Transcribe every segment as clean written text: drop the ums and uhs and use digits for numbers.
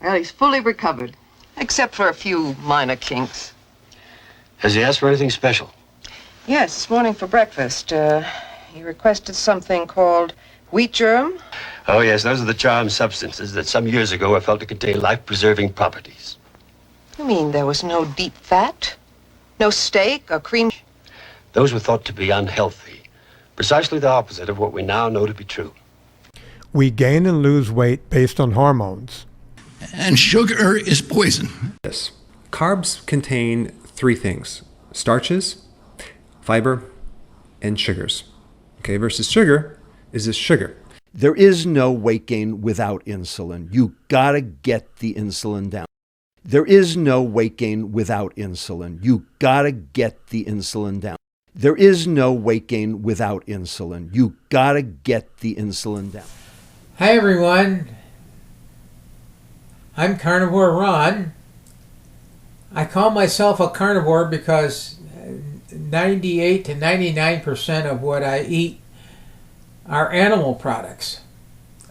Well, he's fully recovered, except for a few minor kinks. Has he asked for anything special? Yes, this morning for breakfast. He requested something called wheat germ. Oh, yes, those are the charmed substances that some years ago were felt to contain life-preserving properties. You mean there was no deep fat? No steak or cream? Those were thought to be unhealthy. Precisely the opposite of what we now know to be true. We gain and lose weight based on hormones. And sugar is poison. Yes. Carbs contain three things: starches, fiber, and sugars. Okay, versus sugar is just sugar. There is no weight gain without insulin. You gotta get the insulin down. There is no weight gain without insulin. You gotta get the insulin down. There is no weight gain without insulin. You gotta get the insulin down. Hi everyone, I'm Carnivore Ron. I call myself a carnivore because 98 to 99% of what I eat are animal products.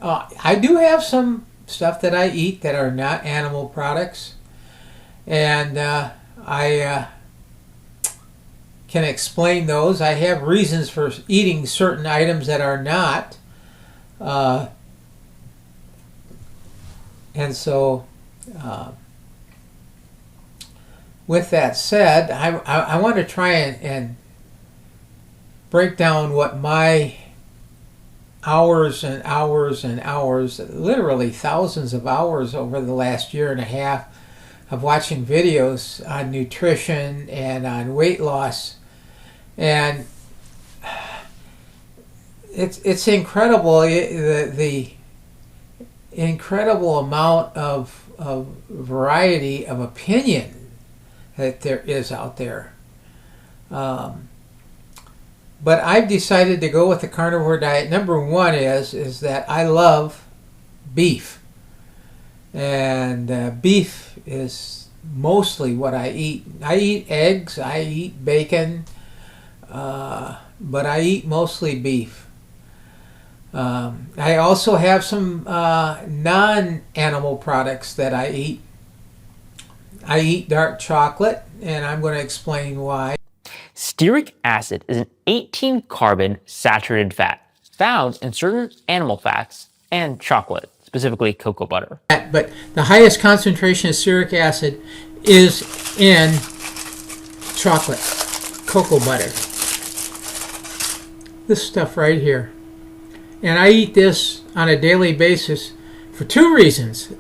I do have some stuff that I eat that are not animal products, and I can explain those. I have reasons for eating certain items that are not. And so, with that said, I want to try and break down what my hours and hours and hours, literally thousands of hours over the last year and a half of watching videos on nutrition and on weight loss. And it's incredible, the incredible amount of variety of opinion that there is out there. But I've decided to go with the carnivore diet. Number one is that I love beef. And beef is mostly what I eat. I eat eggs, I eat bacon, but I eat mostly beef. I also have some non-animal products that I eat. I eat dark chocolate, and I'm going to explain why. Stearic acid is an 18-carbon saturated fat found in certain animal fats and chocolate, specifically cocoa butter. But the highest concentration of stearic acid is in chocolate, cocoa butter. This stuff right here. And I eat this on a daily basis for two reasons.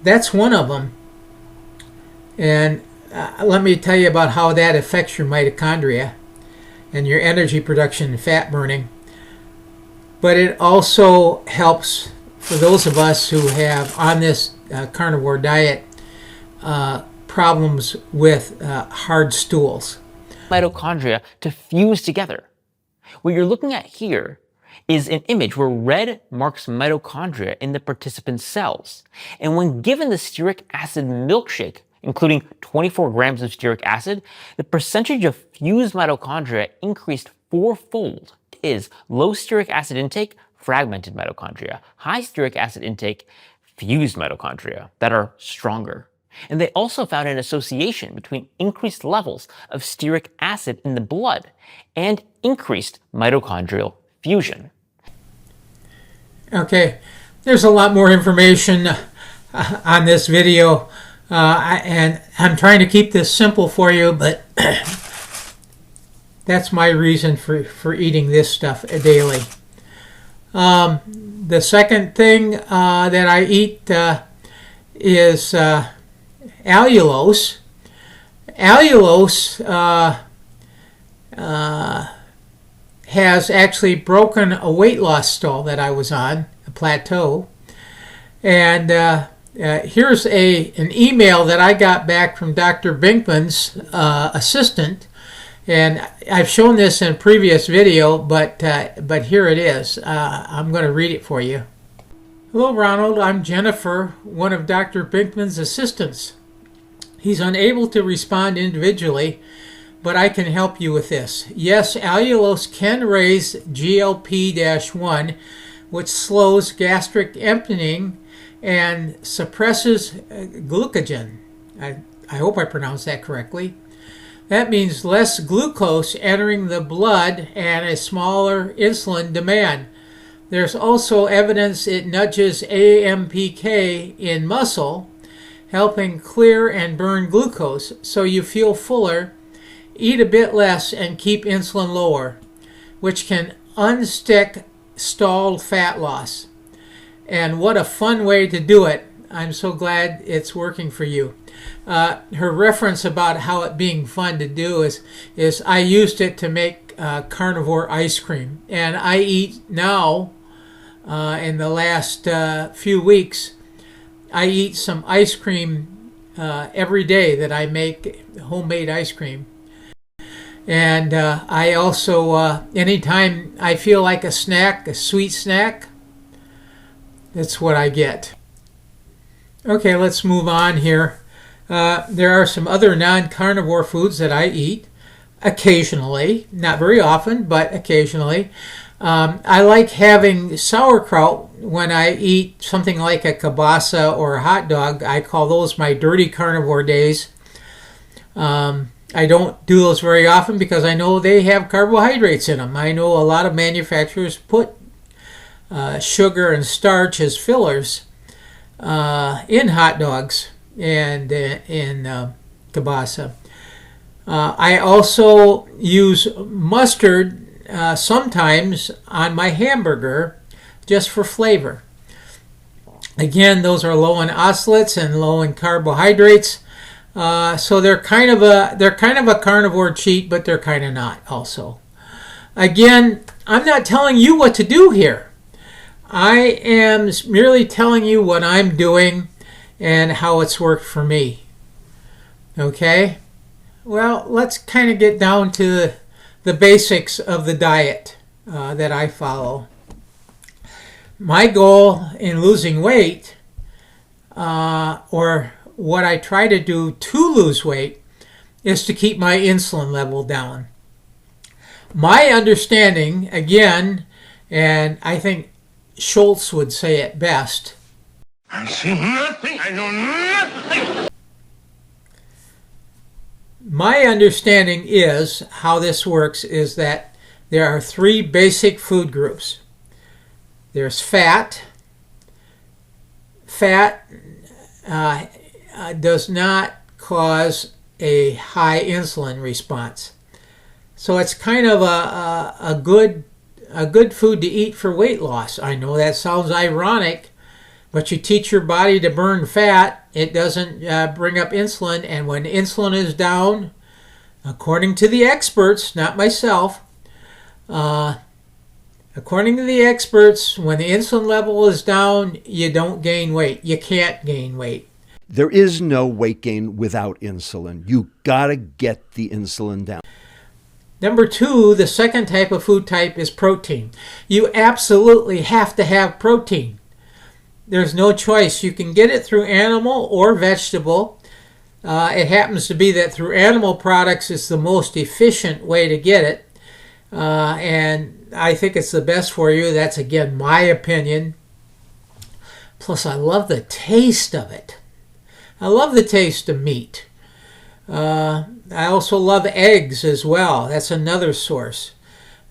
That's one of them. And let me tell you about how that affects your mitochondria and your energy production and fat burning. But it also helps for those of us who have on this carnivore diet problems with hard stools. Mitochondria to fuse together. What you're looking at here is an image where red marks mitochondria in the participant's cells. And when given the stearic acid milkshake, including 24 grams of stearic acid, the percentage of fused mitochondria increased fourfold. Is low stearic acid intake, fragmented mitochondria. High stearic acid intake, fused mitochondria that are stronger. And they also found an association between increased levels of stearic acid in the blood and increased mitochondrial fusion. Okay, there's a lot more information on this video, and I'm trying to keep this simple for you, but that's my reason for eating this stuff daily. The second thing that I eat is allulose. Allulose has actually broken a weight loss stall that I was on, a plateau. And here's an email that I got back from Dr. Binkman's assistant. And I've shown this in a previous video, but here it is. I'm going to read it for you. Hello, Ronald. I'm Jennifer, one of Dr. Binkman's assistants. He's unable to respond individually, but I can help you with this. Yes, allulose can raise GLP-1, which slows gastric emptying and suppresses glucagon. I hope I pronounced that correctly. That means less glucose entering the blood and a smaller insulin demand. There's also evidence it nudges AMPK in muscle, helping clear and burn glucose so you feel fuller, eat a bit less, and keep insulin lower, which can unstick stalled fat loss. And what a fun way to do it. I'm so glad it's working for you. Her reference about how it being fun to do is I used it to make carnivore ice cream. And I eat now, in the last few weeks, I eat some ice cream every day that I make homemade ice cream. And I also, anytime I feel like a snack, a sweet snack, that's what I get. Okay, let's move on here. There are some other non-carnivore foods that I eat occasionally, not very often, but occasionally. I like having sauerkraut when I eat something like a kielbasa or a hot dog. I call those my dirty carnivore days. I don't do those very often because I know they have carbohydrates in them. I know a lot of manufacturers put sugar and starch as fillers in hot dogs and in kielbasa. I also use mustard sometimes on my hamburger just for flavor. Again, those are low in oxalates and low in carbohydrates, so they're kind of a carnivore cheat, but they're kind of not also. Again, I'm not telling you what to do here. I am merely telling you what I'm doing and how it's worked for me. Okay? Well, let's kind of get down to the basics of the diet that I follow. My goal in losing weight, or what I try to do to lose weight, is to keep my insulin level down. My understanding, again, and I think Schultz would say it best. I see nothing. I know nothing. My understanding is how this works is that there are three basic food groups. There's fat. Fat does not cause a high insulin response. So it's kind of a good food to eat for weight loss. I know that sounds ironic, but you teach your body to burn fat, it doesn't bring up insulin, and when insulin is down, according to the experts, not myself, according to the experts, when the insulin level is down, you don't gain weight. You can't gain weight. There is no weight gain without insulin. You gotta get the insulin down. Number two, the second type of food type is protein. You absolutely have to have protein. There's no choice. You can get it through animal or vegetable. It happens to be that through animal products is the most efficient way to get it. And I think it's the best for you. That's, again, my opinion. Plus, I love the taste of it. I love the taste of meat. I also love eggs as well. That's another source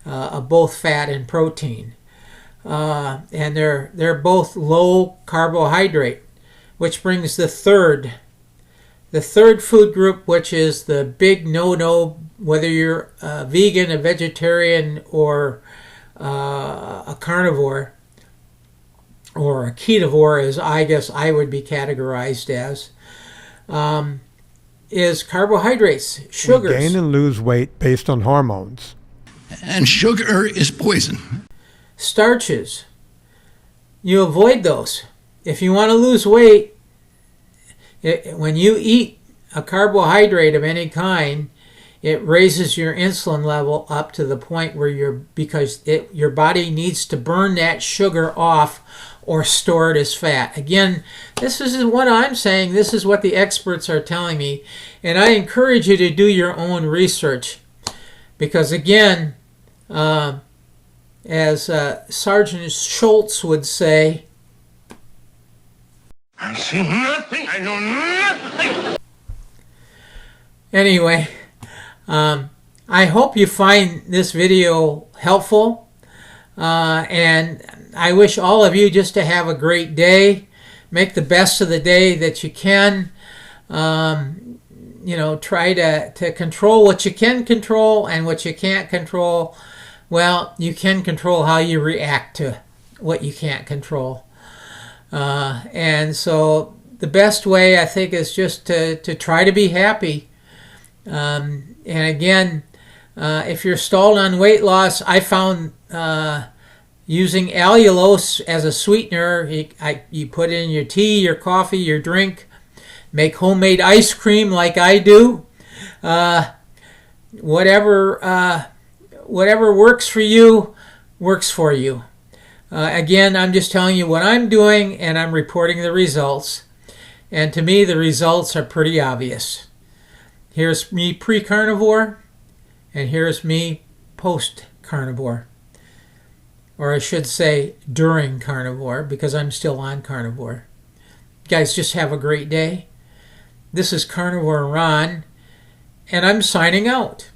of both fat and protein. And they're both low carbohydrate, which brings the third food group, which is the big no-no, whether you're a vegan, a vegetarian, or a carnivore, or a ketovore, as I guess I would be categorized as, is carbohydrates, sugars. We gain and lose weight based on hormones. And sugar is poison. Starches. You avoid those. If you want to lose weight, when you eat a carbohydrate of any kind, it raises your insulin level up to the point where your body needs to burn that sugar off or store it as fat. Again, this isn't what I'm saying. This is what the experts are telling me. And I encourage you to do your own research. Because again, as Sergeant Schultz would say, I see nothing. I know nothing. Anyway, I hope you find this video helpful, and I wish all of you just to have a great day. Make the best of the day that you can. Try to control what you can control, and what you can't control, well, you can control how you react to what you can't control. And so the best way, I think, is just to try to be happy. And again, if you're stalled on weight loss, I found using allulose as a sweetener, you put in your tea, your coffee, your drink, make homemade ice cream like I do. Whatever works for you, works for you. Again, I'm just telling you what I'm doing, and I'm reporting the results. And to me, the results are pretty obvious. Here's me pre-carnivore, and here's me post-carnivore. Or I should say during carnivore, because I'm still on carnivore. Guys, just have a great day. This is Carnivore Ron, and I'm signing out.